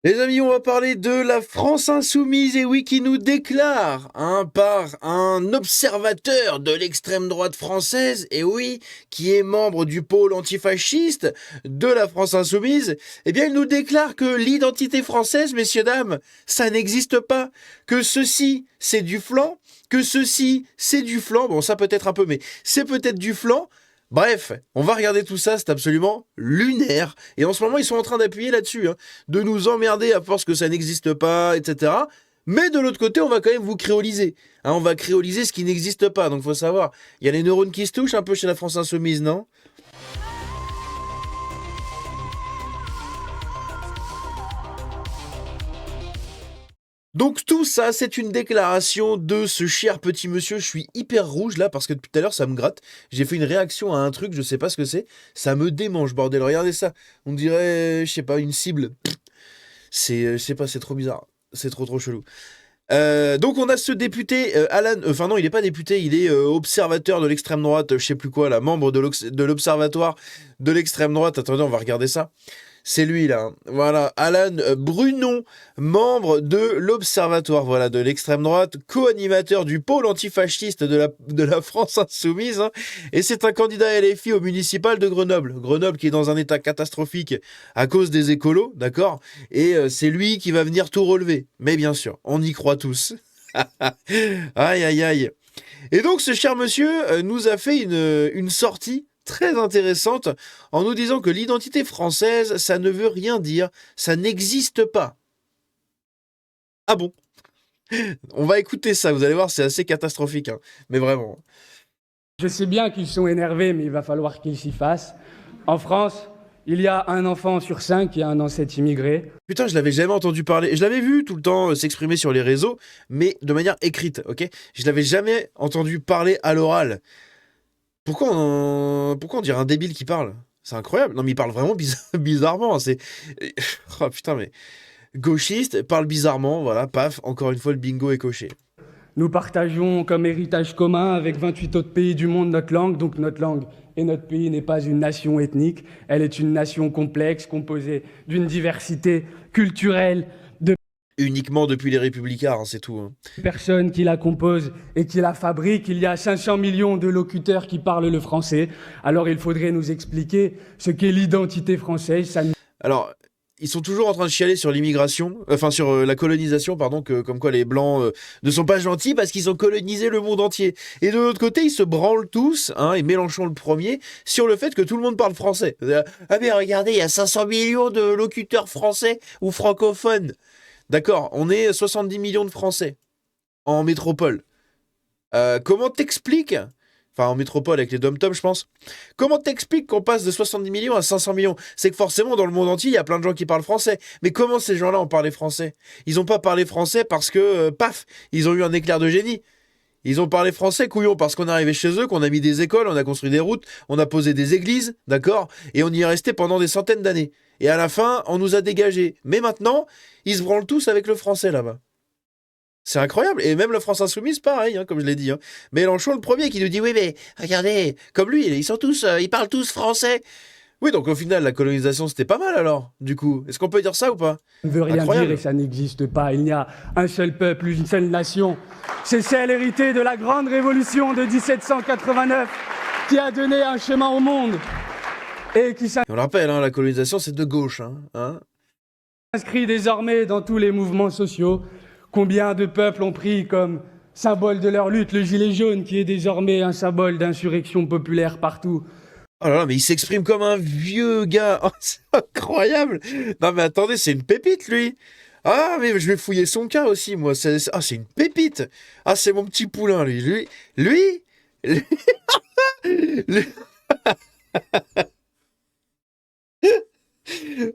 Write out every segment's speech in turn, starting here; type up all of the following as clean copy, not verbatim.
Les amis, on va parler de la France insoumise, et oui, qui nous déclare, par un observateur de l'extrême droite française, et oui, qui est membre du pôle antifasciste de la France insoumise, eh bien, il nous déclare que l'identité française, messieurs, dames, ça n'existe pas, que ceci, c'est du flan, que ceci, c'est du flan, bon, ça peut-être un peu, mais c'est peut-être du flan. Bref, on va regarder tout ça, c'est absolument lunaire. Et en ce moment, ils sont en train d'appuyer là-dessus, de nous emmerder à force que ça n'existe pas, etc. Mais de l'autre côté, on va quand même vous créoliser. On va créoliser ce qui n'existe pas. Donc, faut savoir, il y a les neurones qui se touchent un peu chez la France insoumise, non ? Donc tout ça, c'est une déclaration de ce cher petit monsieur. Je suis hyper rouge là parce que depuis tout à l'heure ça me gratte. J'ai fait une réaction à un truc, je sais pas ce que c'est. Ça me démange, bordel. Regardez ça. On dirait, je sais pas, une cible. Je sais pas, c'est trop bizarre. C'est trop chelou. Donc on a ce député Alan, enfin non, il est pas député, il est observateur de l'extrême droite, je sais plus quoi là, membre de l'observatoire de l'extrême droite. Attendez, on va regarder ça. C'est lui là, voilà, Alan Brunon, membre de l'Observatoire, voilà, de l'extrême droite, co-animateur du pôle antifasciste de la France insoumise, et c'est un candidat LFI au municipal de Grenoble. Grenoble qui est dans un état catastrophique à cause des écolos, d'accord, et c'est lui qui va venir tout relever. Mais bien sûr, on y croit tous. Aïe aïe aïe. Et donc ce cher monsieur nous a fait une sortie très intéressante en nous disant que l'identité française, ça ne veut rien dire, ça n'existe pas. Ah bon? On va écouter ça, vous allez voir, c'est assez catastrophique, mais vraiment. Je sais bien qu'ils sont énervés, mais il va falloir qu'ils s'y fassent. En France, il y a un enfant sur 5 qui a un ancêtre immigré. Putain, je l'avais jamais entendu parler. Je l'avais vu tout le temps s'exprimer sur les réseaux, mais de manière écrite, ok? Je l'avais jamais entendu parler à l'oral. Pourquoi on dirait un débile qui parle? C'est incroyable. Non, mais il parle vraiment bizarrement. Oh putain, mais... Gauchiste, parle bizarrement, voilà, paf, encore une fois, le bingo est coché. Nous partageons comme héritage commun avec 28 autres pays du monde notre langue. Donc notre langue et notre pays n'est pas une nation ethnique. Elle est une nation complexe, composée d'une diversité culturelle, Uniquement depuis les Républicains, c'est tout. Personnes qui la composent et qui la fabriquent. Il y a 500 millions de locuteurs qui parlent le français. Alors il faudrait nous expliquer ce qu'est l'identité française. Alors, ils sont toujours en train de chialer sur l'immigration, enfin sur la colonisation, pardon, comme quoi les Blancs ne sont pas gentils parce qu'ils ont colonisé le monde entier. Et de l'autre côté, ils se branlent tous, et Mélenchon le premier, sur le fait que tout le monde parle français. Ah mais regardez, il y a 500 millions de locuteurs français ou francophones. D'accord, on est 70 millions de Français en métropole. Comment t'expliques, enfin en métropole avec les dom-toms je pense, comment t'expliques qu'on passe de 70 millions à 500 millions? C'est que forcément dans le monde entier il y a plein de gens qui parlent français. Mais comment ces gens-là ont parlé français? Ils n'ont pas parlé français parce que, paf, ils ont eu un éclair de génie. Ils ont parlé français, couillon, parce qu'on est arrivé chez eux, qu'on a mis des écoles, on a construit des routes, on a posé des églises, d'accord? Et on y est resté pendant des centaines d'années. Et à la fin, on nous a dégagés. Mais maintenant, ils se branlent tous avec le français là-bas. C'est incroyable. Et même la France insoumise, pareil, comme je l'ai dit. Mélenchon, le premier, qui nous dit, oui, mais regardez, comme lui, ils parlent tous français. Oui, donc au final, la colonisation, c'était pas mal alors, du coup. Est-ce qu'on peut dire ça ou pas? Ça ne veut rien Incroyable. dire et ça n'existe pas. Il n'y a un seul peuple, une seule nation. C'est celle héritée de la grande révolution de 1789 qui a donné un chemin au monde et qui On le rappelle, la colonisation, c'est de gauche. s'inscrit désormais dans tous les mouvements sociaux. Combien de peuples ont pris comme symbole de leur lutte le gilet jaune, qui est désormais un symbole d'insurrection populaire partout. Oh là là, mais il s'exprime comme un vieux gars. Oh, c'est incroyable. Non mais attendez, c'est une pépite lui. Ah mais je vais fouiller son cas aussi moi. C'est une pépite. Ah c'est mon petit poulain lui. Lui. Lui-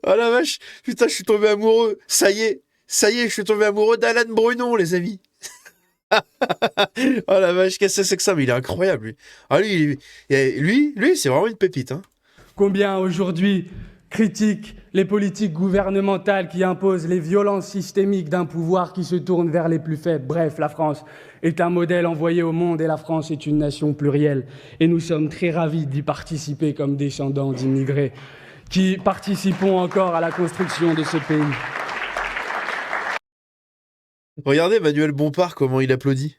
Oh la vache. Putain, je suis tombé amoureux. Ça y est, je suis tombé amoureux d'Alan Brunon les amis. Oh la vache, qu'est-ce que c'est que ça? Mais il est incroyable lui. Ah lui c'est vraiment une pépite. Combien aujourd'hui critiquent les politiques gouvernementales qui imposent les violences systémiques d'un pouvoir qui se tourne vers les plus faibles. Bref, la France est un modèle envoyé au monde et la France est une nation plurielle. Et nous sommes très ravis d'y participer comme descendants d'immigrés qui participons encore à la construction de ce pays. Regardez Manuel Bompard, comment il applaudit.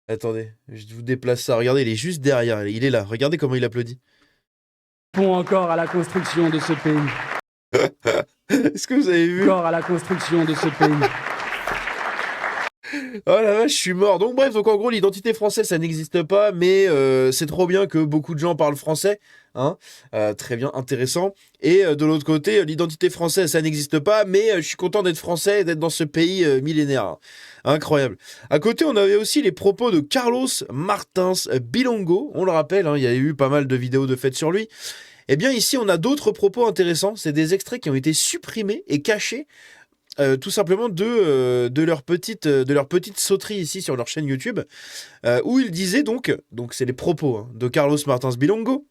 Attendez, je vous déplace ça. Regardez, il est juste derrière. Il est là. Regardez comment il applaudit. Répond encore à la construction de ce pays. Est-ce que vous avez vu? Encore à la construction de ce pays. Oh la vache, je suis mort. Donc bref, donc en gros, l'identité française, ça n'existe pas, mais c'est trop bien que beaucoup de gens parlent français. Hein, très bien, intéressant. Et de l'autre côté, l'identité française, ça n'existe pas, mais je suis content d'être français et d'être dans ce pays millénaire. Hein. Incroyable. À côté, on avait aussi les propos de Carlos Martins Bilongo. On le rappelle, hein, il y a eu pas mal de vidéos de fêtes sur lui. Eh bien, ici, on a d'autres propos intéressants. C'est des extraits qui ont été supprimés et cachés tout simplement de leur petite sauterie ici sur leur chaîne YouTube, où il disait donc c'est les propos hein, de Carlos Martins Bilongo.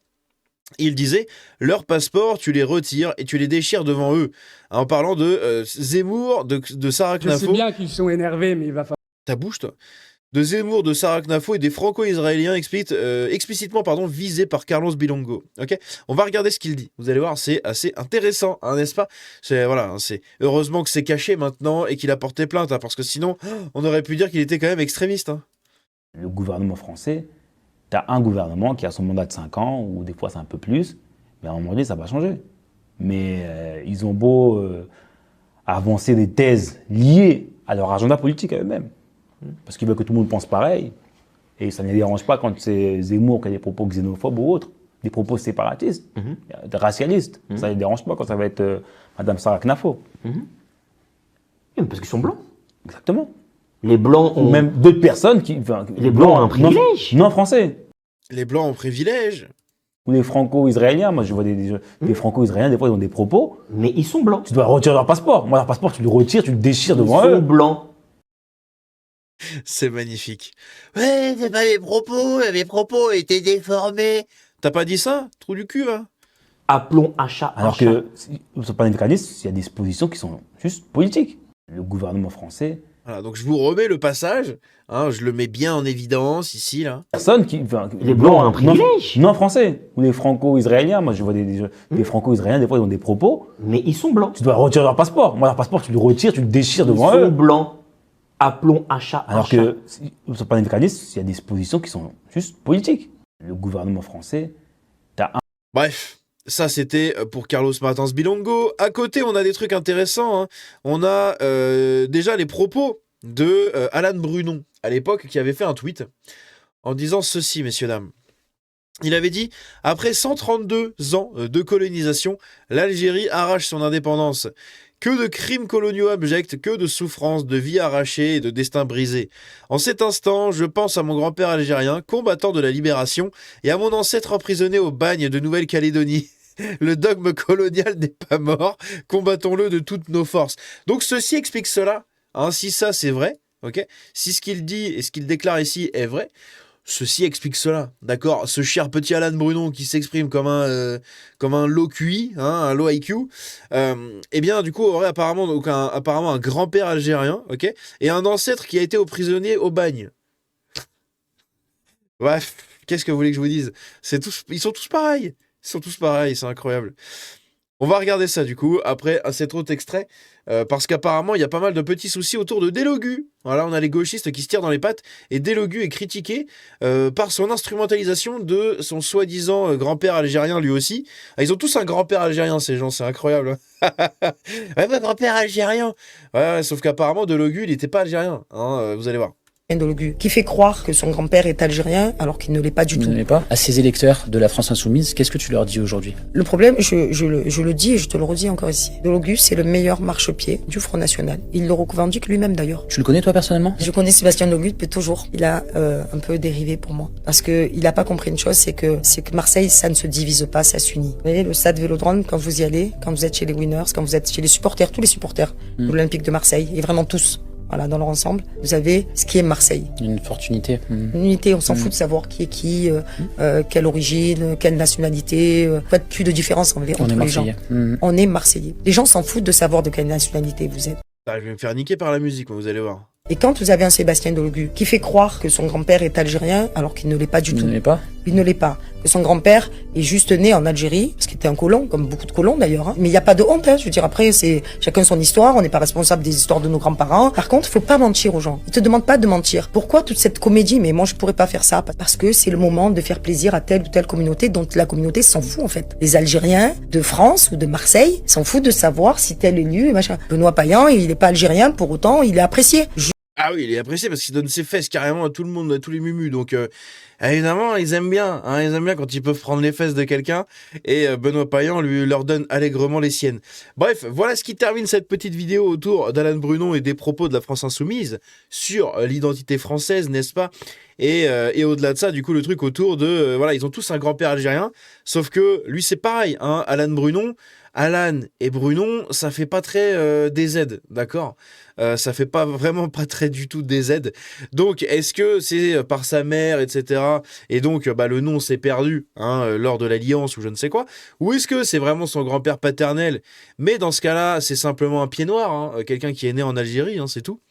Il disait leur passeport, tu les retires et tu les déchires devant eux, en parlant de Zemmour, de Sarah Knafo. Je sais bien qu'ils sont énervés, mais il va falloir. Ta bouche, toi. De Zemmour, de Sarah Knafo et des franco-israéliens explicitement visés par Carlos Bilongo. Ok, on va regarder ce qu'il dit. Vous allez voir, c'est assez intéressant, hein, n'est-ce pas? Voilà, hein, c'est heureusement que c'est caché maintenant et qu'il a porté plainte, hein, parce que sinon, on aurait pu dire qu'il était quand même extrémiste. Hein. Le gouvernement français, tu as un gouvernement qui a son mandat de 5 ans, ou des fois c'est un peu plus, mais à un moment donné, ça va changer. Mais ils ont beau avancer des thèses liées à leur agenda politique à eux-mêmes. Parce qu'ils veulent que tout le monde pense pareil. Et ça ne les dérange pas quand c'est Zemmour qui a des propos xénophobes ou autres, des propos séparatistes, racialistes. Ça ne les dérange pas quand ça va être Madame Sarah Knafo. Parce qu'ils sont blancs. Exactement. Les blancs ont... Ou même d'autres personnes qui... les blancs ont un privilège. Non français. Les blancs ont privilège. Ou les franco-israéliens. Moi, je vois des franco-israéliens, des fois, ils ont des propos. Mais ils sont blancs. Tu dois retirer leur passeport. Moi, leur passeport, tu le retires, tu le déchires devant eux. Ils sont blancs. C'est magnifique. Ouais, c'est pas mes propos étaient déformés. T'as pas dit ça? Trou du cul, va. Appelons un chat un Alors chat. que, sur le panafricanisme, il y a des positions qui sont juste politiques. Le gouvernement français... Voilà, donc je vous remets le passage, hein, je le mets bien en évidence ici, là. Personne qui... Les blancs ont un privilège. Non français. Ou les franco-israéliens. Moi, je vois des franco-israéliens, des fois, ils ont des propos. Mais ils sont blancs. Tu dois retirer leur passeport. Moi, leur passeport, tu le retires, tu le déchires Ils devant sont eux. blancs. Appelons un chat un Alors chat. que, sur le panafricanisme, il y a des positions qui sont juste politiques. Le gouvernement français, t'as un... Bref, ça c'était pour Carlos Martins Bilongo. À côté, on a des trucs intéressants. Hein. On a déjà les propos de Alan Brunon, à l'époque, qui avait fait un tweet en disant ceci, messieurs, dames. Il avait dit « Après 132 ans de colonisation, l'Algérie arrache son indépendance. Que de crimes coloniaux abjects, que de souffrances, de vies arrachées et de destins brisés. En cet instant, je pense à mon grand-père algérien, combattant de la libération, et à mon ancêtre emprisonné au bagne de Nouvelle-Calédonie. Le dogme colonial n'est pas mort, combattons-le de toutes nos forces. » Donc ceci explique cela. Hein, si ça c'est vrai, ok, si ce qu'il dit et ce qu'il déclare ici est vrai, ceci explique cela, d'accord. Ce cher petit Alan Brunon qui s'exprime comme un low QI, hein, un low IQ, eh bien du coup aurait apparemment un grand-père algérien, ok, et un ancêtre qui a été prisonnier au bagne. Bref, qu'est-ce que vous voulez que je vous dise? Ils sont tous pareils, c'est incroyable. On va regarder ça du coup, après cet autre extrait, parce qu'apparemment il y a pas mal de petits soucis autour de Delogu. Voilà, on a les gauchistes qui se tirent dans les pattes, et Delogu est critiqué par son instrumentalisation de son soi-disant grand-père algérien lui aussi. Ah, ils ont tous un grand-père algérien ces gens, c'est incroyable. Ouais, mon grand-père algérien. Ouais, sauf qu'apparemment Delogu il n'était pas algérien, hein, vous allez voir. Delogu, qui fait croire que son grand-père est algérien alors qu'il ne l'est pas du tout. Il ne l'est pas. À ces électeurs de la France Insoumise, qu'est-ce que tu leur dis aujourd'hui? Le problème, je le dis et je te le redis encore ici, Delogu, c'est le meilleur marchepied du Front National. Il le revendique lui-même d'ailleurs. Tu le connais toi personnellement? Je connais Sébastien Delogu depuis toujours. Il a un peu dérivé pour moi. Parce que il a pas compris une chose, c'est que Marseille, ça ne se divise pas, ça s'unit. Vous voyez, le stade Vélodrome, quand vous y allez, quand vous êtes chez les Winners, quand vous êtes chez les supporters, tous les supporters de l'Olympique de Marseille, et vraiment tous. Voilà, dans leur ensemble, vous avez ce qui est Marseille. Une forte unité. Une unité, on s'en fout de savoir qui est qui, quelle origine, quelle nationalité. Pas plus de différence entre les gens. On est Marseillais. Les gens s'en foutent de savoir de quelle nationalité vous êtes. Ah, je vais me faire niquer par la musique, vous allez voir. Et quand vous avez un Sébastien Delogu qui fait croire que son grand-père est algérien alors qu'il ne l'est pas du Tu tout. ne l'es pas? Il ne l'est pas. Que son grand-père est juste né en Algérie, parce qu'il était un colon, comme beaucoup de colons d'ailleurs. Hein. Mais il n'y a pas de honte, hein. Je veux dire, après, c'est chacun son histoire, on n'est pas responsable des histoires de nos grands-parents. Par contre, il faut pas mentir aux gens. Ils te demandent pas de mentir. Pourquoi toute cette comédie? Mais moi, je pourrais pas faire ça, parce que c'est le moment de faire plaisir à telle ou telle communauté dont la communauté s'en fout, en fait. Les Algériens de France ou de Marseille s'en foutent de savoir si tel élu, machin. Benoît Payan, il n'est pas algérien, pour autant, il est apprécié. Ah oui, il est apprécié parce qu'il donne ses fesses carrément à tout le monde, à tous les mumus. Donc, évidemment, ils aiment bien. Hein, ils aiment bien quand ils peuvent prendre les fesses de quelqu'un. Et Benoît Payan leur donne allègrement les siennes. Bref, voilà ce qui termine cette petite vidéo autour d'Alan Brunon et des propos de la France Insoumise sur l'identité française, n'est-ce pas? Et au-delà de ça, du coup, le truc autour de... voilà, ils ont tous un grand-père algérien. Sauf que lui, c'est pareil. Hein, Alan Brunon... Alan et Brunon, ça fait pas très DZ, d'accord? Ça fait vraiment pas très du tout DZ. Donc, est-ce que c'est par sa mère, etc. Et donc, le nom s'est perdu hein, lors de l'alliance ou je ne sais quoi? Ou est-ce que c'est vraiment son grand-père paternel? Mais dans ce cas-là, c'est simplement un pied noir, hein, quelqu'un qui est né en Algérie, hein, c'est tout.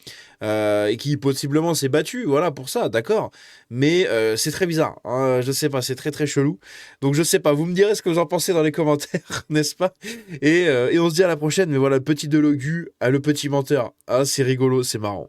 Et qui possiblement s'est battu, voilà, pour ça, d'accord. Mais c'est très bizarre, hein, je sais pas, c'est très très chelou. Donc je sais pas, vous me direz ce que vous en pensez dans les commentaires, n'est-ce pas? Et on se dit à la prochaine, mais voilà, le petit Delogu, le petit menteur, ah, c'est rigolo, c'est marrant.